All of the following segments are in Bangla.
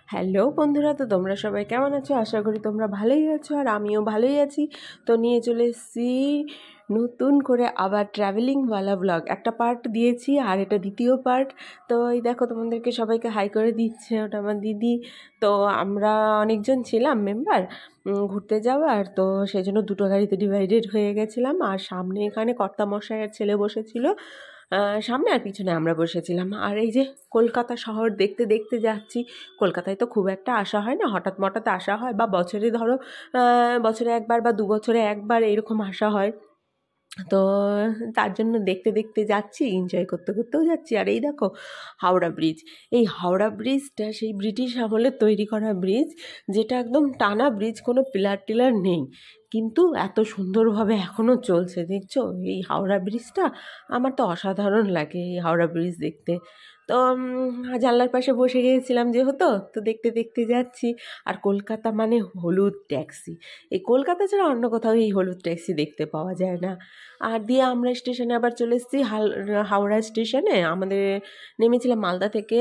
হ্যালো বন্ধুরা, তো তোমরা সবাই কেমন আছো? আশা করি তোমরা ভালোই আছো, আর আমিও ভালোই আছি। তো নিয়ে চলে এসেছি নতুন করে আবার ট্রাভেলিংওয়ালা ব্লগ। একটা পার্ট দিয়েছি আর এটা দ্বিতীয় পার্ট। তো এই দেখো, তোমাদেরকে সবাইকে হাই করে দিচ্ছে, ওটা আমার দিদি। তো আমরা অনেকজন ছিলাম মেম্বার ঘুরতে যাওয়ার, তো সেই জন্য দুটো গাড়িতে ডিভাইডেড হয়ে গেছিলাম। আর সামনে এখানে কর্তামশাইয়ের ছেলে বসেছিল সামনে, আর পিছনে আমরা বসেছিলাম। আর এই যে কলকাতা শহর দেখতে দেখতে যাচ্ছি। কলকাতায় তো খুব একটা আসা হয় না, হঠাৎ মঠাৎ আসা হয়, বা বছরে ধরো বছরে একবার বা 2 বছরে একবার এরকম আসা হয়। তো তার জন্য দেখতে দেখতে যাচ্ছি, এনজয় করতে করতেও যাচ্ছি। আর এই দেখো হাওড়া ব্রিজ। এই হাওড়া ব্রিজটা সেই ব্রিটিশ আমলের তৈরি করা ব্রিজ, যেটা একদম টানা ব্রিজ, কোনো পিলার টিলার নেই, কিন্তু এত সুন্দরভাবে এখনও চলছে। দেখছো এই হাওড়া ব্রিজটা? আমার তো অসাধারণ লাগে এই হাওড়া ব্রিজ দেখতে। তো জানলার পাশে বসে গিয়েছিলাম যেহেতু, তো দেখতে দেখতে যাচ্ছি। আর কলকাতা মানে হলুদ ট্যাক্সি। এই কলকাতা ছাড়া অন্য কোথাও এই হলুদ ট্যাক্সি দেখতে পাওয়া যায় না। আর দিয়ে আমরা স্টেশনে আবার চলে এসেছি, হাওড়া স্টেশনে। আমাদের নেমেছিলাম মালদা থেকে,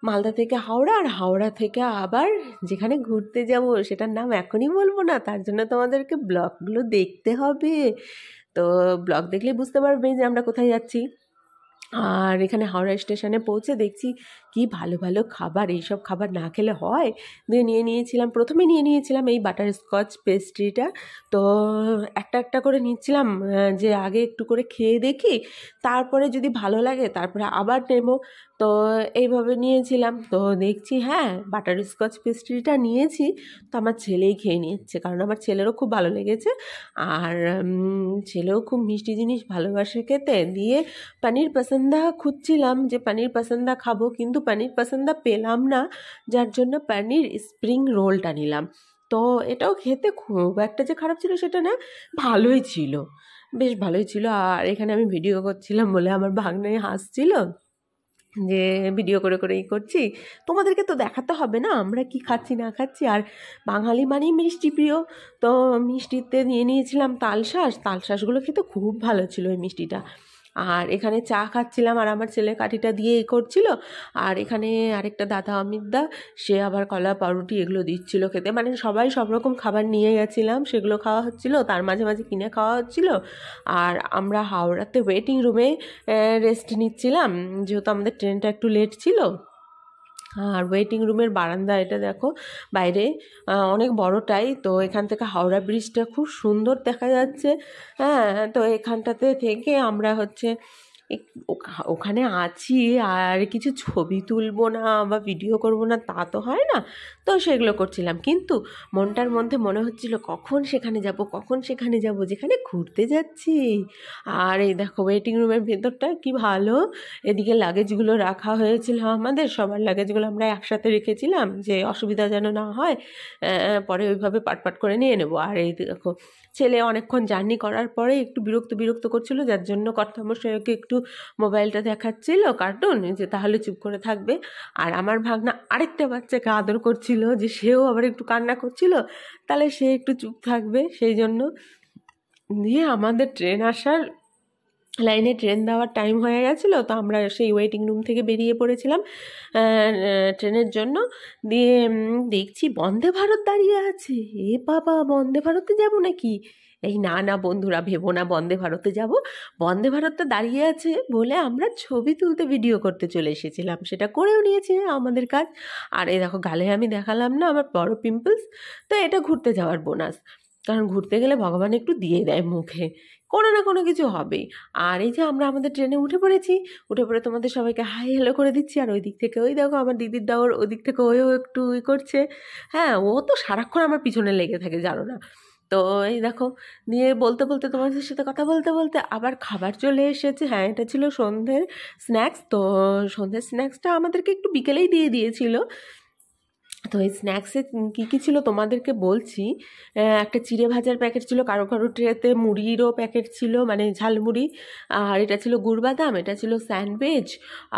মালদা থেকে হাওড়া, আর হাওড়া থেকে আবার যেখানে ঘুরতে যাব সেটার নাম এখনই বলবো না, তার জন্য তোমাদেরকে ব্লগগুলো দেখতে হবে। তো ব্লগ দেখলে বুঝতে পারবে যে আমরা কোথায় যাচ্ছি। আর এখানে হাওড়া স্টেশনে পৌঁছে দেখছি কি ভালো ভালো খাবার, এইসব খাবার না খেলে হয়। দিয়ে প্রথমে নিয়ে নিয়েছিলাম এই বাটার স্কচ পেস্ট্রিটা। তো একটা একটা করে নিচ্ছিলাম, যে আগে একটু করে খেয়ে দেখি, তারপরে যদি ভালো লাগে তারপরে আবার নেবো। তো এইভাবে নিয়েছিলাম। তো দেখছি হ্যাঁ, বাটার স্কচ পেস্ট্রিটা নিয়েছি, তো আমার ছেলেই খেয়ে নিচ্ছে, কারণ আমার ছেলেরও খুব ভালো লেগেছে। আর ছেলেও খুব মিষ্টি জিনিস ভালোবাসে খেতে। দিয়ে পানির পাসন্দা খুঁজছিলাম যে পানির পাসন্দা খাবো, কিন্তু পানির পাসন্দা পেলাম না, যার জন্য পানির স্প্রিং রোলটা নিলাম। তো এটাও খেতে খুব একটা যে খারাপ ছিল সেটা না, ভালোই ছিল, বেশ ভালোই ছিল। আর এখানে আমি ভিডিও করছিলাম বলে আমার ভাগ্নে হাসছিল যে ভিডিও করে করে করছি। তোমাদেরকে তো দেখাতে হবে না আমরা কি খাচ্ছি না খাচ্ছি। আর বাঙালি মানেই মিষ্টি প্রিয়। তো মিষ্টিতে নিয়ে নিয়েছিলাম তালশাঁস। তালশাঁসগুলো খেতে খুব ভালো ছিল এই মিষ্টিটা। আর এখানে চা খাচ্ছিলাম, আর আমার ছেলে কাঠিটা দিয়ে করছিল। আর এখানে আরেকটা দাদা অমিতদা, সে আবার কলা পাউরুটি এগুলো দিচ্ছিল খেতে। মানে সবাই সব রকম খাবার নিয়ে গেছিলাম, সেগুলো খাওয়া হচ্ছিল, তার মাঝে মাঝে কিনে খাওয়া হচ্ছিল। আর আমরা হাওড়াতে ওয়েটিং রুমে রেস্ট নিচ্ছিলাম, যেহেতু আমাদের ট্রেনটা একটু লেট ছিল। আর ওয়েটিং রুমের বারান্দা এটা দেখো, বাইরে অনেক বড়টাই। তো এখান থেকে হাওড়া ব্রিজটা খুব সুন্দর দেখা যাচ্ছে। হ্যাঁ, তো এখানটাতে থেকে আমরা হচ্ছে ওখানে আছি, আর কিছু ছবি তুলবো না বা ভিডিও করব না তা তো হয় না। তো সেগুলো করছিলাম, কিন্তু মনটার মধ্যে মনে হচ্ছিল কখন সেখানে যাব, কখন সেখানে যাব যেখানে ঘুরতে যাচ্ছি। আর এই দেখো ওয়েটিং রুমের ভেতরটা কি ভালো। এদিকে লাগেজগুলো রাখা হয়েছিল, আমাদের সবার লাগেজগুলো আমরা একসাথে রেখেছিলাম যে অসুবিধা যেন না হয়, পরে ওইভাবে পাট করে নিয়ে নেবো। আর এই দেখো ছেলে অনেকক্ষণ জার্নি করার পরে একটু বিরক্ত বিরক্ত করছিল, যার জন্য কর্তামশাইকে একটু মোবাইলটা দেখাচ্ছিল কার্টুন, যে তাহলে চুপ করে থাকবে। আর আমার ভাগনা আরেকটা বাচ্চাকে আদর করছিল, যে সেও আবার একটু কান্না করছিল, তাহলে সে একটু চুপ থাকবে, সেই জন্য। দিয়ে আমাদের ট্রেন আসার লাইনে ট্রেন দেওয়ার টাইম হয়ে গেছিলো, তো আমরা সেই ওয়েটিং রুম থেকে বেরিয়ে পড়েছিলাম ট্রেনের জন্য। দিয়ে দেখছি বন্দে ভারত দাঁড়িয়ে আছে। এ বাবা, বন্দে ভারতে যাব নাকি? এই না না বন্ধুরা, ভেবো না বন্দে ভারতে যাব। বন্দে ভারতটা দাঁড়িয়ে আছে বলে আমরা ছবি তুলতে ভিডিও করতে চলে এসেছিলাম, সেটা করেও নিয়েছি আমাদের কাজ। আর এই দেখো গালে আমি দেখালাম না আমার বড় পিম্পলস। তো এটা ঘুরতে যাওয়ার বোনাস, কারণ ঘুরতে গেলে ভগবান একটু দিয়ে দেয় মুখে, কোনো না কোনো কিছু হবেই। আর এই যে আমরা আমাদের ট্রেনে উঠে পড়েছি, উঠে পড়ে তোমাদের সবাইকে হাই হ্যালো করে দিচ্ছি। আর ওই দিক থেকে ওই দেখো আমার দিদির দেওর ওই দিক থেকে ওও একটু করছে। হ্যাঁ, ও তো সারাক্ষণ আমার পিছনে লেগে থাকে, জানো না। তো এই দেখো, দিয়ে বলতে বলতে তোমাদের সাথে কথা বলতে বলতে আবার খাবার চলে এসেছে। হ্যাঁ, এটা ছিল সন্ধ্যের স্ন্যাক্স। তো সন্ধ্যের স্ন্যাক্সটা আমাদেরকে একটু বিকেলেই দিয়ে দিয়েছিল। তো এই স্ন্যাক্সে কী কী ছিল তোমাদেরকে বলছি। একটা চিড়ে ভাজার প্যাকেট ছিল, কারো কারো ট্রেতে মুড়িরও প্যাকেট ছিল, মানে ঝালমুড়ি। আর এটা ছিল গুড় বাদাম, এটা ছিল স্যান্ডউইচ,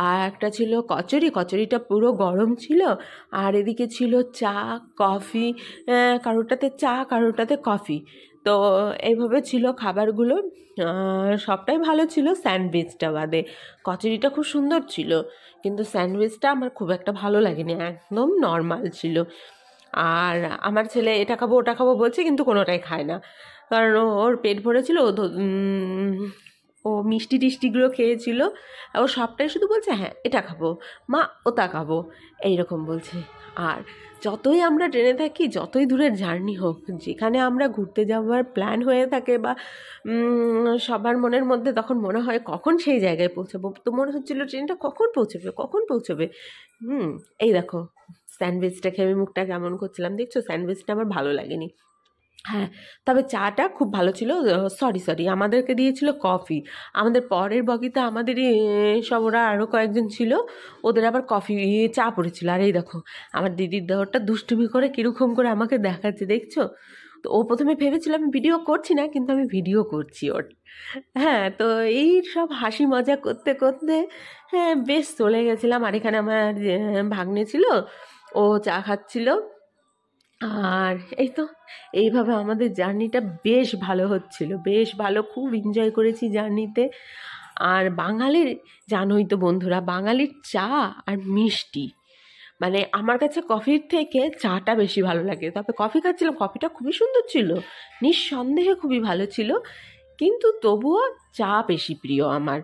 আর একটা ছিল কচুরি। কচুরিটা পুরো গরম ছিল। আর এদিকে ছিল চা, কফি, কারোটাতে চা কারোটাতে কফি। তো এইভাবে ছিল খাবারগুলো, সবটাই ভালো ছিল স্যান্ডউইচটা বাদে। কচুরিটা খুব সুন্দর ছিল, কিন্তু স্যান্ডউইচটা আমার খুব একটা ভালো লাগেনি, একদম নর্মাল ছিল। আর আমার ছেলে এটা খাবো ওটা খাবো বলছে, কিন্তু কোনোটাই খায় না, কারণ ওর পেট ভরেছিল। ও মিষ্টি টিষ্টিগুলো খেয়েছিল, ও সবটাই শুধু বলছে হ্যাঁ এটা খাবো মা, ওটা খাবো, এইরকম বলছে। আর যতই আমরা ট্রেনে থাকি, যতই দূরের জার্নি হোক, যেখানে আমরা ঘুরতে যাওয়ার প্ল্যান হয়ে থাকে বা সবার মনের মধ্যে তখন মনে হয় কখন সেই জায়গায় পৌঁছাবো, তো মনে হচ্ছিলো ট্রেনটা কখন পৌঁছবে কখন পৌঁছবে। এই দেখো স্যান্ডউইচটা খেয়ে আমি মুখটা কেমন করছিলাম, দেখছো স্যান্ডউইচটা আমার ভালো লাগেনি। হ্যাঁ, তবে চাটা খুব ভালো ছিল। সরি আমাদেরকে দিয়েছিল কফি। আমাদের পরের বগিতে আমাদেরই সব ওরা আরও কয়েকজন ছিল, ওদের আবার কফি চা পড়েছিল। আর এই দেখো আমার দিদির দেওরটা দুষ্টুমি করে কীরকম করে আমাকে দেখাচ্ছে, দেখছো? তো ও প্রথমে ভেবেছিল আমি ভিডিও করছি না, কিন্তু আমি ভিডিও করছি ওর। হ্যাঁ, তো এই সব হাসি মজা করতে করতে হ্যাঁ বেশ চলে গেছিলাম। আর এখানে আমার ভাগ্নে ছিল, ও চা খাচ্ছিল। আর এই তো এইভাবে আমাদের জার্নিটা বেশ ভালো হচ্ছিল, বেশ ভালো, খুব এনজয় করেছি জার্নিতে। আর বাঙালির, জানোই তো বন্ধুরা, বাঙালির চা আর মিষ্টি, মানে আমার কাছে কফির থেকে চাটা বেশি ভালো লাগে। তবে কফি খাচ্ছিলাম, কফিটা খুবই সুন্দর ছিল, নিঃসন্দেহে খুবই ভালো ছিল, কিন্তু তবুও চা বেশি প্রিয় আমার।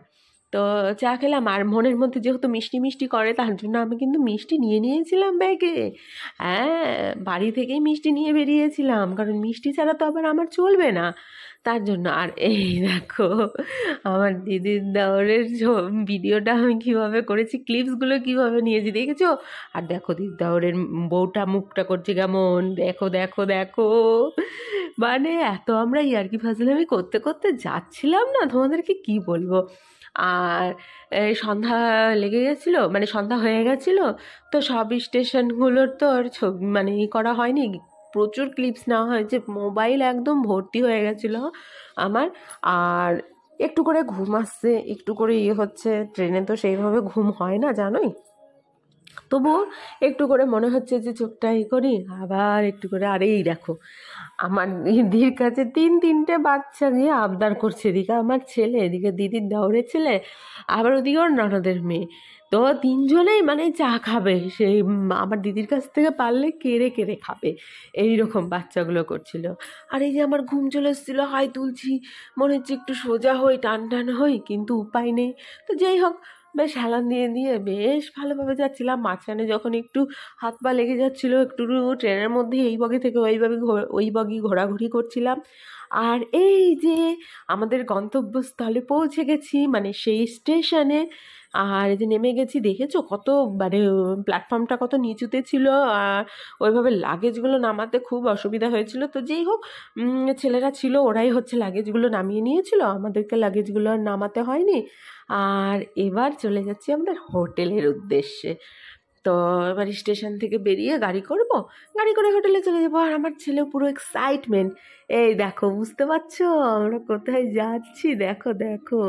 তো চা খেলাম, আর মনের মধ্যে যেহেতু মিষ্টি মিষ্টি করে, তার জন্য আমি কিন্তু মিষ্টি নিয়ে নিয়েছিলাম ব্যাগে। হ্যাঁ, বাড়ি থেকেই মিষ্টি নিয়ে বেরিয়েছিলাম, কারণ মিষ্টি ছাড়া তো আবার আমার চলবে না, তার জন্য। আর এই দেখো আমার দিদির দেওরের ভিডিওটা আমি কীভাবে করেছি, ক্লিপসগুলো কীভাবে নিয়েছি দেখেছো? আর দেখো দিদির দেওরের বউটা মুখটা করছে কেমন, দেখো দেখো দেখো, মানে এত আমরা ইয়ার্কি ফাজলামি করতে করতে যাচ্ছিলাম না, তোমাদেরকে কি বলবো। আর এই সন্ধ্যা লেগে গেছিলো, মানে সন্ধ্যা হয়ে গেছিলো, তো সব স্টেশনগুলোর তো আর ছবি মানে করা হয়নি, প্রচুর ক্লিপস নেওয়া হয়েছে, মোবাইল একদম ভর্তি হয়ে গেছিলো আমার। আর একটু করে ঘুম আসছে, একটু করে হচ্ছে, ট্রেনে তো সেইভাবে ঘুম হয় না জানোই, তবুও একটু করে মনে হচ্ছে যে চোখটা করি, আবার একটু করে। আর এই দেখো আমার দিদির কাছে তিনটে বাচ্চা নিয়ে আবদার করছে, এদিকে আমার ছেলে, এদিকে দিদির দেওরের ছেলে, আবার ওদিকে ওর ননদের মেয়ে, তো তিনজনেই মানে চা খাবে, সেই আমার দিদির কাছ থেকে পারলে কেড়ে কেড়ে খাবে, এই রকম বাচ্চাগুলো করছিল। আর এই যে আমার ঘুম চলে এসেছিলো, হাই তুলছি, মনে হচ্ছে একটু সোজা হই, টান টান হই, কিন্তু উপায় নেই। তো যাই হোক, বেশ হেলান দিয়ে দিয়ে বেশ ভালোভাবে যাচ্ছিলাম। মাঝখানে যখন একটু হাত পা লেগে যাচ্ছিলো, একটু ট্রেনের মধ্যে এই বগি থেকে ওই বগি ঘোরাঘুরি করছিলাম। আর এই যে আমাদের গন্তব্যস্থলে পৌঁছে গেছি, মানে সেই স্টেশনে। আর এই যে নেমে গেছি, দেখেছো কত মানে প্ল্যাটফর্মটা কত নিচুতে ছিল, আর ওইভাবে লাগেজগুলো নামাতে খুব অসুবিধা হয়েছিল। তো যেই হোক, ছেলেরা ছিল, ওরাই হচ্ছে লাগেজগুলো নামিয়ে নিয়েছিল, আমাদেরকে লাগেজগুলো আর নামাতে হয়নি। আর এবার চলে যাচ্ছি আমাদের হোটেলের উদ্দেশ্যে। তো এবার স্টেশন থেকে বেরিয়ে গাড়ি করব, গাড়ি করে হোটেলে চলে যাবো। আর আমার ছেলে পুরো এক্সাইটমেন্ট, এই দেখো বুঝতে পারছো আমরা কোথায় যাচ্ছি, দেখো দেখো।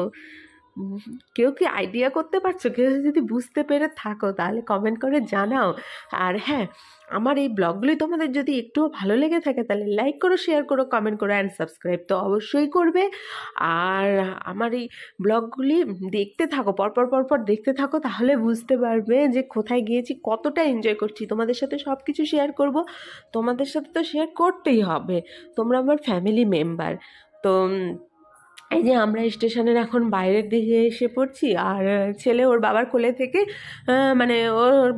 কেউ কি আইডিয়া করতে পারছো? কেউ যদি বুঝতে পেরে থাকো তাহলে কমেন্ট করে জানাও। আর হ্যাঁ, আমার এই ব্লগগুলি তোমাদের যদি একটুও ভালো লেগে থাকে তাহলে লাইক করো, শেয়ার করো, কমেন্ট করো, অ্যান্ড সাবস্ক্রাইব তো অবশ্যই করবে। আর আমার এই ব্লগগুলি দেখতে থাকো, পরপর দেখতে থাকো, তাহলে বুঝতে পারবে যে কোথায় গিয়েছি, কতটা এনজয় করছি। তোমাদের সাথে সব কিছু শেয়ার করব, তোমাদের সাথে তো শেয়ার করতেই হবে, তোমরা আমার ফ্যামিলি মেম্বার। তো এই যে আমরা স্টেশনের এখন বাইরের দিকে এসে পড়ছি, আর ছেলে ওর বাবার কোলে থেকে মানে ওর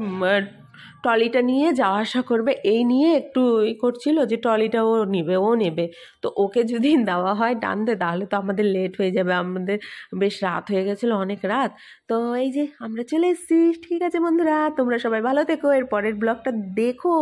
ট্রলিটা নিয়ে যাওয়া আসা করবে, এই নিয়ে একটু করছিল যে ট্রলিটা ও নেবে। তো ওকে যদি দেওয়া হয় টানতে, তাহলে তো আমাদের লেট হয়ে যাবে, আমাদের বেশ রাত হয়ে গেছিলো, অনেক রাত। তো এই যে আমরা চলে এসেছি। ঠিক আছে বন্ধুরা, তোমরা সবাই ভালো থেকো, এর পরের ব্লগটা দেখো।